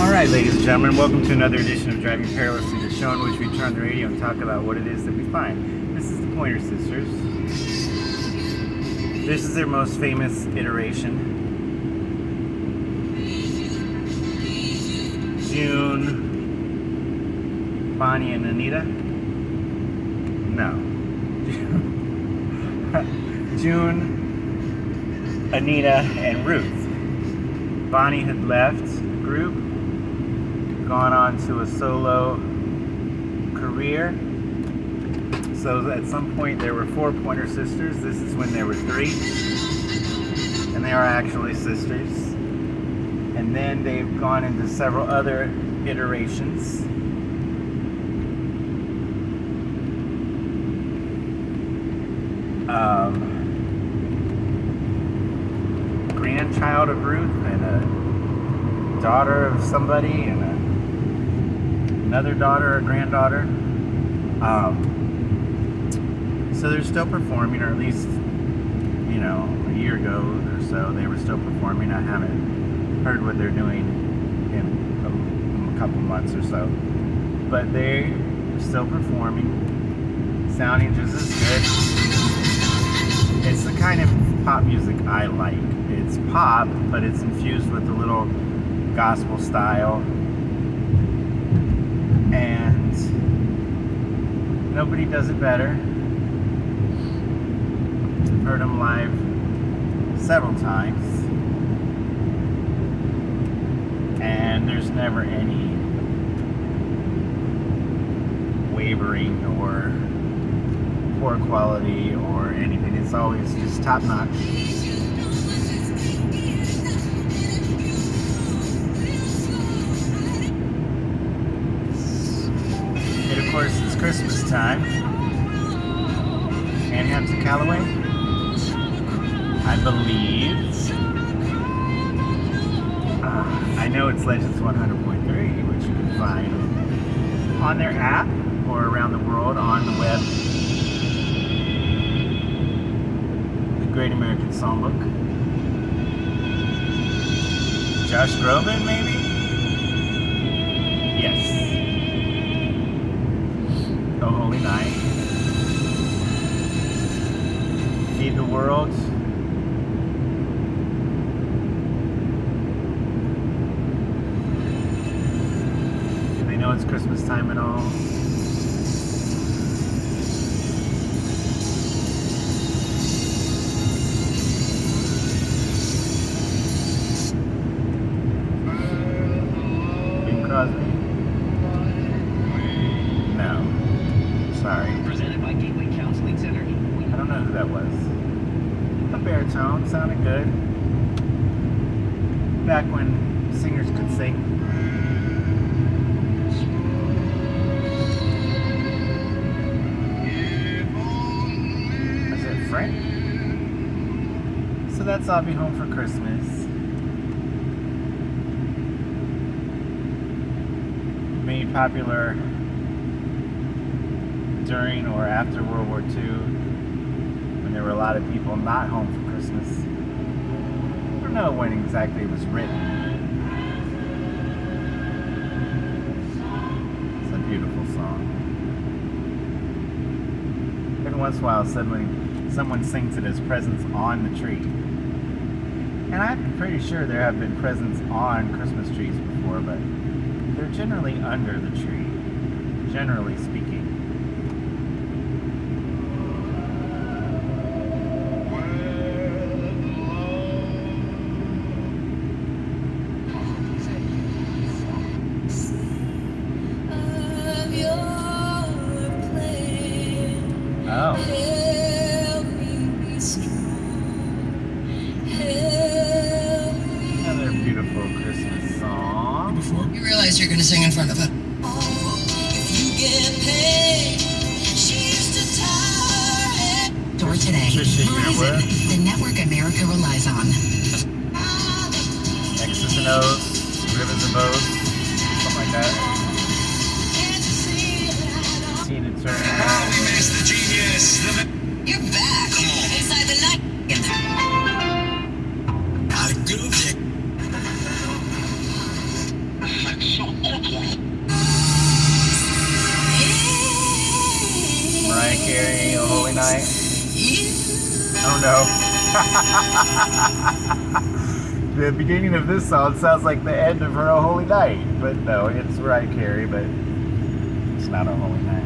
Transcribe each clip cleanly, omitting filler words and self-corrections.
Alright, ladies and gentlemen, welcome to another edition of Driving Perilously, the show in which we turn the radio and talk about what it is that we find. This is the Pointer Sisters. This is their most famous iteration. June, Bonnie and Anita? No. June, Anita, and Ruth. Bonnie had left the group, gone on to a solo career. So at some point there were 4 Pointer Sisters. This is when there were 3. And they are actually sisters. And then they've gone into several other iterations. Grandchild of Ruth and a daughter of somebody and another daughter or granddaughter. So they're still performing, or at least, a year ago or so they were still performing. I haven't heard what they're doing in a couple months or so, but they are still performing, sounding just as good. It's the kind of pop music I like. It's pop, but it's infused with a little gospel style, and nobody does it better. I've heard them live several times, and there's never any wavering or poor quality or anything. It's always just top notch. And of course, it's Christmas time. And Hampton Callaway, I believe. I know it's Legends 100.3, which you can find on their app or around the world on the web. The Great American Songbook. Josh Groban, maybe? Yes. Oh Holy Night. Feed the World. Do they know it's Christmas time at all? Bing Crosby? No. Sorry. Presented by Gateway Counseling Center. I don't know who that was. A baritone, sounded good. Back when singers could sing. Is it Frank? So that's I'll Be Home for Christmas. Made popular during or after World War II, when there were a lot of people not home for Christmas. I don't know when exactly it was written. It's a beautiful song. Every once in a while, someone sings it as Presents on the Tree. And I'm pretty sure there have been presents on Christmas trees before, but they're generally under the tree, generally speaking. Oh. Another beautiful Christmas song. You realize you're going to sing in front of a... Door today. Verizon, the network America relies on. X's and O's, ribbons and bows, something like that. Tina Turner. Mr. Genius. You're back. Inside the night. I do it. Carey, O Holy Night? Oh no. The beginning of this song sounds like the end of her O Holy Night. But no, it's Mariah Carey, but it's not O Holy Night.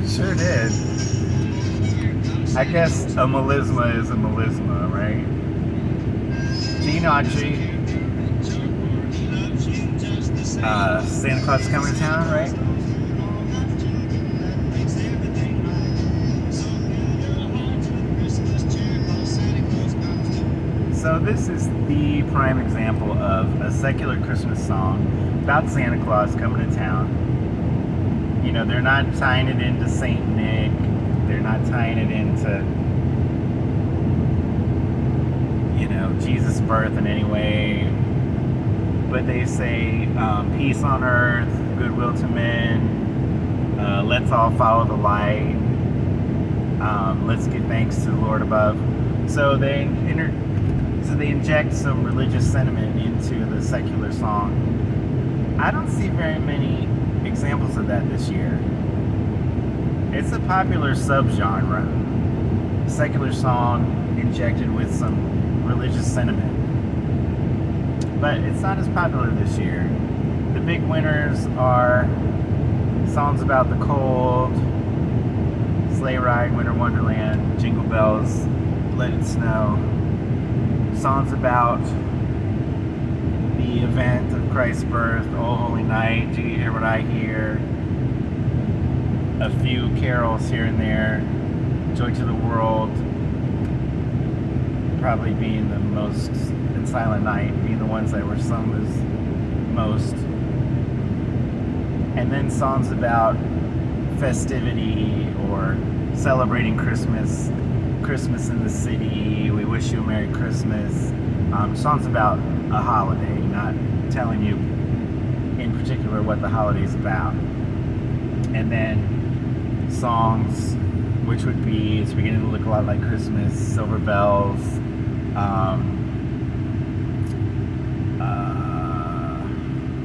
Sure did. I guess a melisma is a melisma, right? Gene Autry. Santa Claus is Coming to Town, right? So this is the prime example of a secular Christmas song about Santa Claus coming to town. You know, they're not tying it into Saint Nick. They're not tying it into, you know, Jesus' birth in any way. But they say peace on earth, goodwill to men. Let's all follow the light. Let's give thanks to the Lord above. So they inject some religious sentiment into the secular song. I don't see very many examples of that this year. It's a popular subgenre. Secular song injected with some religious sentiment. But it's not as popular this year. The big winners are songs about the cold, Sleigh Ride, Winter Wonderland, Jingle Bells, Let It Snow. Songs about the event of Christ's birth, O Holy Night, Do You Hear What I Hear? A few carols here and there, Joy to the World, probably being the most, and Silent Night being the ones that were sung as most. And then songs about festivity or celebrating Christmas, Christmas in the city, we wish you a Merry Christmas. Songs about a holiday, not telling you in particular what the holiday is about. And then songs which would be, it's beginning to look a lot like Christmas, Silver Bells,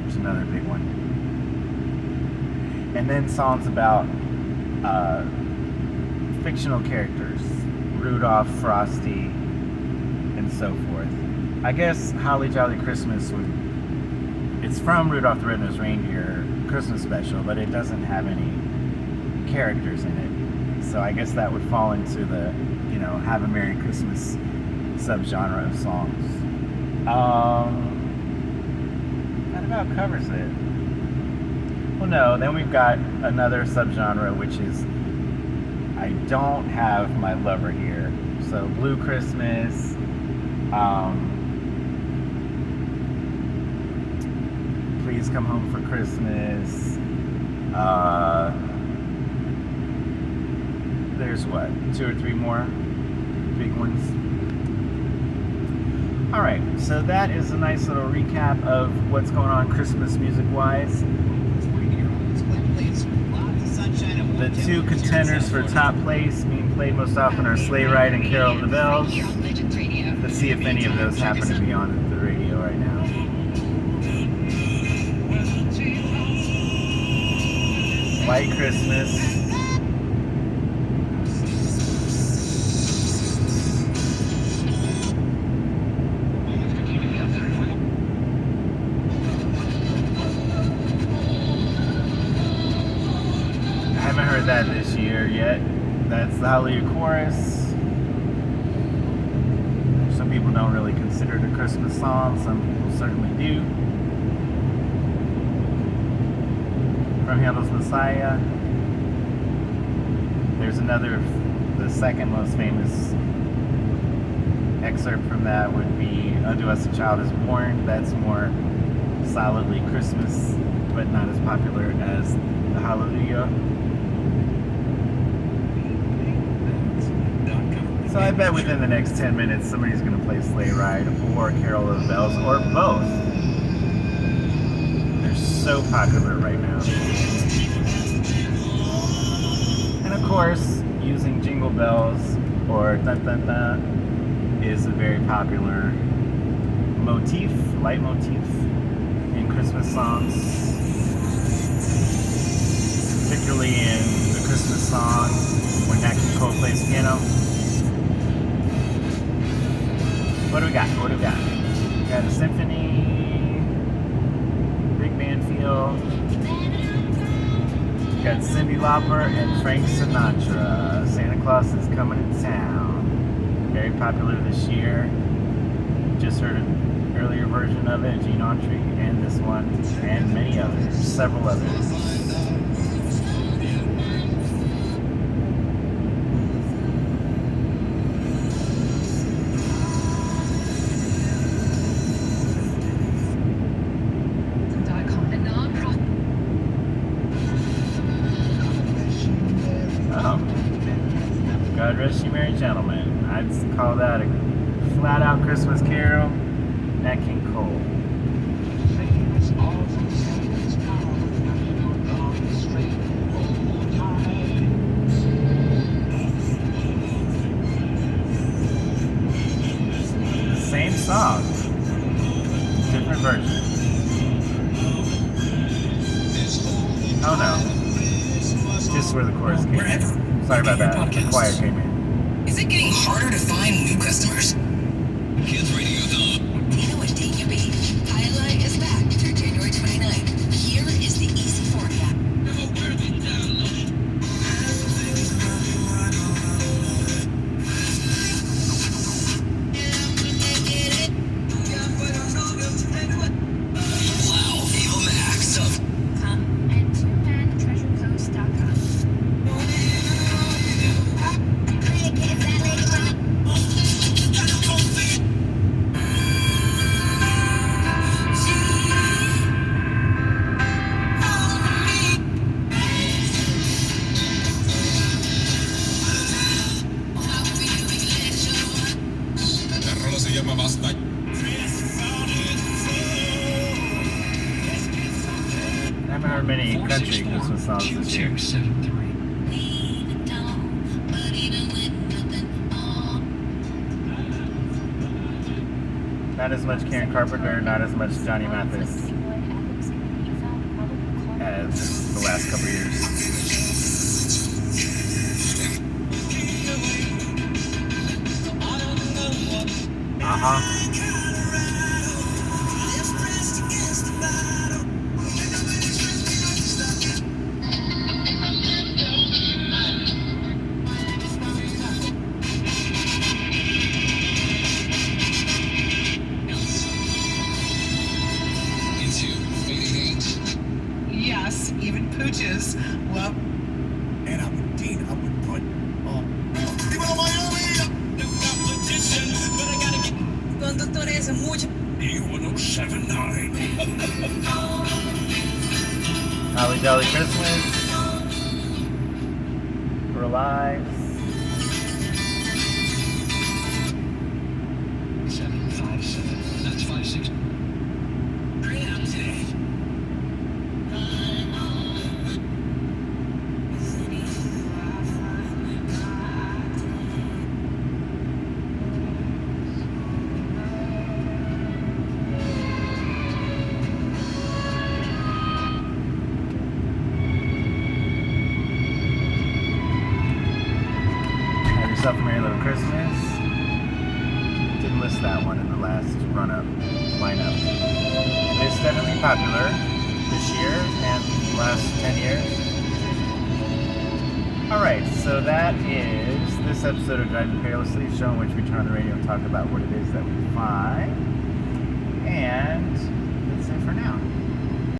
there's another big one. And then songs about fictional characters, Rudolph, Frosty, and so forth. I guess Holly Jolly Christmas it's from Rudolph the Red-Nosed Reindeer Christmas special, but it doesn't have any characters in it. So I guess that would fall into the, you know, Have a Merry Christmas subgenre of songs. That about covers it. Well, no, then we've got another subgenre, which is, I don't have my lover here. So Blue Christmas, Please Come Home for Christmas, there's what, 2 or 3 more big ones. Alright, so that is a nice little recap of what's going on Christmas music-wise. The 2 contenders for top place being played most often are Sleigh Ride and Carol of the Bells. Let's see if any of those happen to be on the radio right now. White Christmas. That this year yet. That's the Hallelujah Chorus. Some people don't really consider it a Christmas song, some people certainly do. From Handel's Messiah. There's another, the second most famous excerpt from that would be Unto Us a Child is Born. That's more solidly Christmas, but not as popular as the Hallelujah. So I bet within the next 10 minutes somebody's going to play Sleigh Ride or Carol of the Bells or both. They're so popular right now. And of course, using Jingle Bells or Dun Dun Dun is a very popular motif, leitmotif. in Christmas songs, particularly in the Christmas song when Nat King Cole plays piano. What do we got? What do we got? We got a symphony, big band feel. We got Cyndi Lauper and Frank Sinatra. Santa Claus is Coming to Town. Very popular this year. Just heard an earlier version of it, Gene Autry, and this one, and many others, several others. God rest you merry gentlemen. I'd call that a flat-out Christmas carol. Nat King Cole. The same song, different version. Oh no, just where the chorus came in. Sorry about that. The choir came in. Is it getting harder to find new customers? Kids Radio Zone. Do you know what date you be? Highlight is back through January 29th. Here is the easy forecast. Wow, Ava Max. Come and twopentreasurecoast.com. La rola se llama Basta. I haven't heard many country Christmas songs this year. 273. Not as much Karen Carpenter, not as much Johnny Mathis as the last couple of years. Into 88. Yes, even pooches. Well, And I would put conductores mucho. E1079. Holly Jolly Christmas. We're alive. 757. That's 56. Have yourself a Merry Little Christmas. Didn't list that one in the last run-up lineup. It's definitely popular this year and the last 10 years. Alright, so that is this episode of Driving Fearlessly, show in which we turn on the radio and talk about what it is that we find. And that's it for now.